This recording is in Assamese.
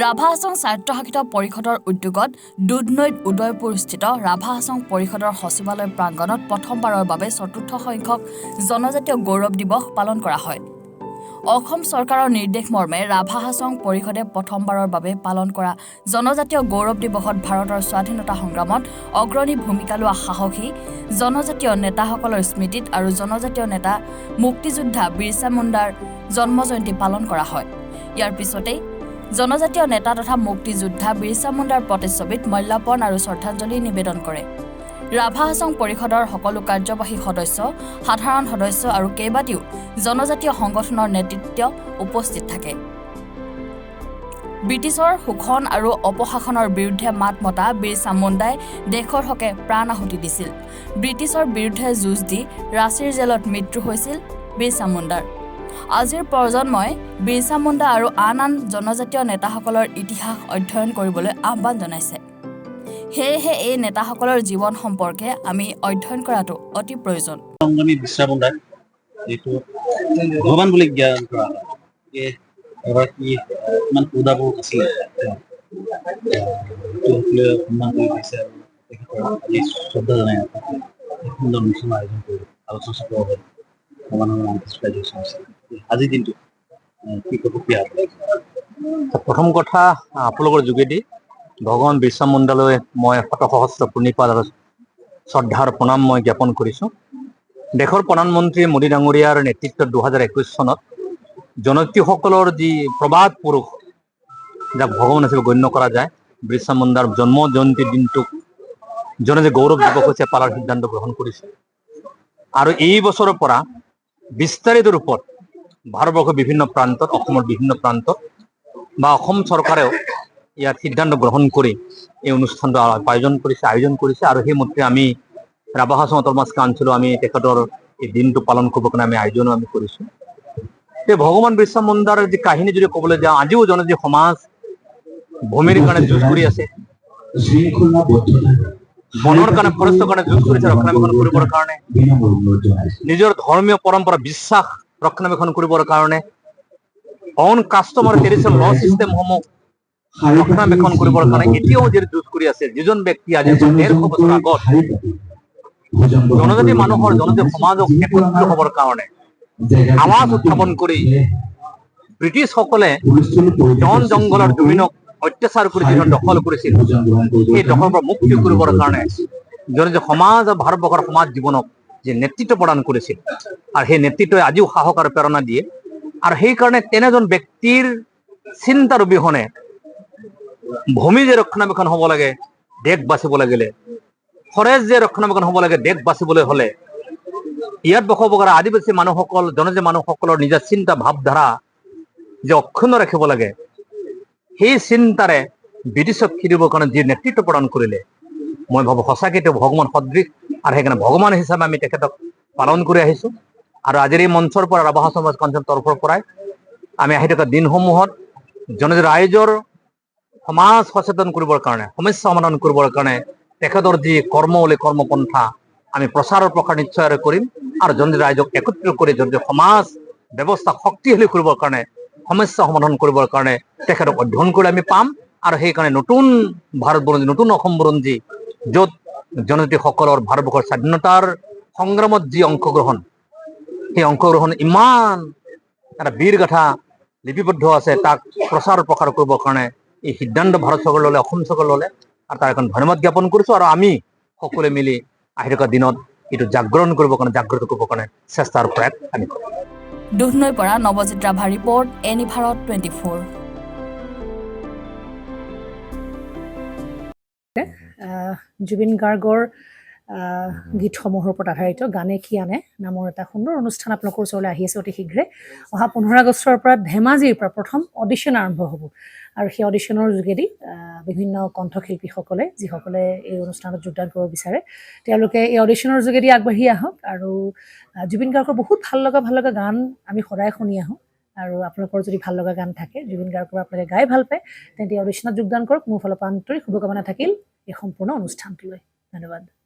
ৰাভা হাছং স্বায়ত্তশাসিত পৰিষদৰ উদ্যোগত দুধনৈত উদয়পুৰস্থিত ৰাভা হাছং পৰিষদৰ সচিবালয় প্ৰাংগণত প্ৰথমবাৰৰ বাবে চতুৰ্থ সংখ্যক জনজাতীয় গৌৰৱ দিৱস পালন কৰা হয়। অসম চৰকাৰৰ নিৰ্দেশ মৰ্মে ৰাভা হাছং পৰিষদে প্ৰথমবাৰৰ বাবে পালন কৰা জনজাতীয় গৌৰৱ দিৱসত ভাৰতৰ স্বাধীনতা সংগ্ৰামত অগ্ৰণী ভূমিকা লোৱা সাহসী জনজাতীয় নেতাসকলৰ স্মৃতিত আৰু জনজাতীয় নেতা মুক্তিযোদ্ধা বিৰছা মুণ্ডাৰ জন্মজয়ন্তী পালন কৰা হয়। ইয়াৰ পিছতেই জনজাতীয় নেতা তথা মুক্তিযোদ্ধা বিৰছা মুণ্ডাৰ প্ৰতিচ্ছবিত মাল্যাৰ্পণ আৰু শ্ৰদ্ধাঞ্জলি নিবেদন কৰে। ৰাভা হাছং পৰিষদৰ সকলো কাৰ্যবাহী সদস্য, সাধাৰণ সদস্য আৰু কেইবাটিও জনজাতীয় সংগঠনৰ নেতৃত্ব উপস্থিত থাকে। ব্ৰিটিছৰ শোষণ আৰু অপশাসনৰ বিৰুদ্ধে মাত মতা বিৰছা মুণ্ডাই দেশৰ হকে প্ৰাণ আহুতি দিছিল। ব্ৰিটিছৰ বিৰুদ্ধে যুঁজ দি ৰাঁচীৰ জেলত মৃত্যু হৈছিল বিৰছা মুণ্ডাৰ। আজিৰ প্ৰজন্মই বিৰছা মুণ্ডা আৰু আন জনজাতীয় নেতাসকলৰ ইতিহাস অধ্যয়ন কৰিবলৈ আহ্বান জনাইছে। সেয়েহে এই নেতাসকলৰ জীৱন সম্পৰ্কে আমি অধ্যয়ন কৰাটো অতি প্ৰয়োজন। বিৰছা মুণ্ডা যিটো ভগৱান বুলি জ্ঞান কৰা হয়, এগৰাকী ইমান উদাবোৰ আছিলে, সন্মান কৰি পাইছে আৰু তেখেতৰ আজি শ্ৰদ্ধা জনাই সুন্দৰ অনুষ্ঠানৰ আয়োজন কৰি আলোচনা চক্ৰ হ'ল আজিৰ দিনটো কি প্ৰতিক্ৰিয়া? প্ৰথম কথা, আপোনালোকৰ যোগেদি ভগৱান বিৰছা মুণ্ডালৈ মই শতসহস্ৰ প্ৰণিপাত আৰু শ্ৰদ্ধাৰ প্ৰণাম মই জ্ঞাপন কৰিছোঁ। দেশৰ প্ৰধানমন্ত্ৰী মোদী ডাঙৰীয়াৰ নেতৃত্বত 2021 চনত জনজাতিসকলৰ যি প্ৰবাদ পুৰুষ, যাক ভগৱান হিচাপে গণ্য কৰা যায়, বিৰছা মুণ্ডাৰ জন্ম জয়ন্তীৰ দিনটোক জনজাতীয় গৌৰৱ দিৱস হিচাপে পালাৰ সিদ্ধান্ত গ্ৰহণ কৰিছে। আৰু এই বছৰৰ পৰা বিস্তাৰিত ৰূপত ভাৰতবৰ্ষৰ বিভিন্ন প্ৰান্তত, অসমৰ বিভিন্ন প্ৰান্তত বা অসম চৰকাৰেও ইয়াত সিদ্ধান্ত গ্ৰহণ কৰি এই অনুষ্ঠানটো আয়োজন কৰিছে আৰু সেই মতে আমি ৰাভা হাছং অট'নমাছ কাউন্সিলো আমি তেখেতৰ এই দিনটো পালন কৰিবৰ কাৰণে আমি আয়োজনো আমি কৰিছোঁ। এই ভগৱান বিৰছা মুণ্ডাৰ যি কাহিনী যদি ক'বলৈ যাওঁ, আজিও জনজাতীয় সমাজ ভূমিৰ কাৰণে যুঁজ কৰি আছে, বনৰ কাৰণে, ফৰেষ্টৰ কাৰণে যুঁজ কৰিছে ৰক্ষণাবেক্ষণ কৰিবৰ কাৰণে, নিজৰ ধৰ্মীয় পৰম্পৰা বিশ্বাস ৰক্ষণাবেক্ষণ কৰিবৰ কাৰণে, অন কাষ্টমাৰ ট্ৰেডিশ্যনেল ল চিষ্টেমসমূহ ৰক্ষণাবেক্ষণ কৰিবৰ কাৰণে এতিয়াও যি যুঁজ কৰি আছে। যিজন ব্যক্তি আজি 150 বছৰ আগত জনজাতি মানুহৰ, জনজাতি সমাজক একত্ৰিত হ'বৰ কাৰণে আৱাজ উত্থাপন কৰি ব্ৰিটিছসকলে বন জংঘলৰ জমিনক অত্যাচাৰ কৰি যিখন দখল কৰিছিল, সেই দখলৰ পৰা মুক্তি কৰিবৰ কাৰণে জনজাতি সমাজ আৰু ভাৰতবৰ্ষৰ সমাজ জীৱনক যে নেতৃত্ব প্ৰদান কৰিছিল, আৰু সেই নেতৃত্বই আজিও সাহস আৰু প্ৰেৰণা দিয়ে। আৰু সেইকাৰণে তেনেজন ব্যক্তিৰ চিন্তাৰ অবিহনে ভূমি যে ৰক্ষণাবেক্ষণ হ'ব লাগে, দেশ বাচিব লাগিলে, ফৰেষ্ট যে ৰক্ষণাবেক্ষণ হ'ব লাগে, দেশ বাচিবলৈ হ'লে, ইয়াত বসবাস কৰা আদিবাসী মানুহসকল, জনজাতি মানুহসকলৰ নিজৰ চিন্তা ভাৱধাৰা যে অক্ষুণ্ণ ৰাখিব লাগে, সেই চিন্তাৰে ব্ৰিটিছক খেদিবৰ কাৰণে যি নেতৃত্ব প্ৰদান কৰিলে, মই ভাবোঁ সঁচাকৈ তেওঁ ভগৱান সদৃশ। আৰু সেইকাৰণে ভগৱান হিচাপে আমি তেখেতক পালন কৰি আহিছোঁ। আৰু আজিৰ এই মঞ্চৰ পৰা ৰাভা হাছং কাউন্সিলৰ তৰফৰ পৰাই আমি আহি থকা দিনসমূহত জনজাতি ৰাইজৰ সমাজ সচেতন কৰিবৰ কাৰণে, সমস্যা সমাধান কৰিবৰ কাৰণে তেখেতৰ যি কৰ্মপন্থা আমি প্ৰচাৰ প্ৰসাৰ নিশ্চয় কৰিম। আৰু জনজাতি ৰাইজক একত্ৰিত কৰি জনজাতি সমাজ ব্যৱস্থা শক্তিশালী কৰিবৰ কাৰণে, সমস্যা সমাধান কৰিবৰ কাৰণে তেখেতক অধ্যয়ন কৰি আমি পাম। আৰু সেইকাৰণে নতুন ভাৰত বুৰঞ্জী, নতুন অসম বুৰঞ্জী, য'ত জনজাতিসকলৰ ভাৰতবৰ্ষৰ স্বাধীনতাৰ সংগ্ৰামত যি অংশগ্ৰহণ, সেই অংশগ্ৰহণ ইমান এটা বীৰগাথা লিপিবদ্ধ আছে, তাক প্ৰচাৰ প্ৰসাৰ কৰিবৰ কাৰণে এই সিদ্ধান্ত ভাৰত চৰকাৰ ল'লে, অসম চৰকাৰ ল'লে, আৰু তাৰ এখন ধন্যবাদ জ্ঞাপন কৰিছোঁ। আৰু আমি সকলোৱে মিলি আহি থকা দিনত এইটো জাগৰণ কৰিবৰ কাৰণে, জাগ্ৰত কৰিবৰ কাৰণে চেষ্টা আৰু প্ৰয়াস আমি কৰিম। দুধনৈৰ পৰা নৱজিৎ ৰাভা ৰিপৰ্ট, এনি ভাৰত 24। জুবিন গাৰ্গৰ গীতসমূহৰ ওপৰত আধাৰিত গানে কি আনে নামৰ এটা সুন্দৰ অনুষ্ঠান আপোনালোকৰ ওচৰলৈ আহি আছে অতি শীঘ্ৰে। অহা 15 আগষ্টৰ পৰা ধেমাজিৰ পৰা প্ৰথম অডিশ্যন আৰম্ভ হ'ব, আৰু সেই অডিশ্যনৰ যোগেদি বিভিন্ন কণ্ঠশিল্পীসকলে, যিসকলে এই অনুষ্ঠানত যোগদান কৰিব বিচাৰে, তেওঁলোকে এই অডিশ্যনৰ যোগেদি আগবাঢ়ি আহক। আৰু জুবিন গাৰ্গৰ বহুত ভাল লগা গান আমি সদায় শুনি আহোঁ। আৰু আপোনালোকৰ যদি ভাল লগা গান থাকে, জুবিন গাৰ্গৰ আপোনালোকে গাই ভাল পায়, তেন্তে অডিশ্যনত যোগদান কৰক। মোৰ ফালৰ পৰা আন্তৰিক শুভকামনা থাকিল এই সম্পূৰ্ণ অনুষ্ঠানটোলৈ। ধন্যবাদ।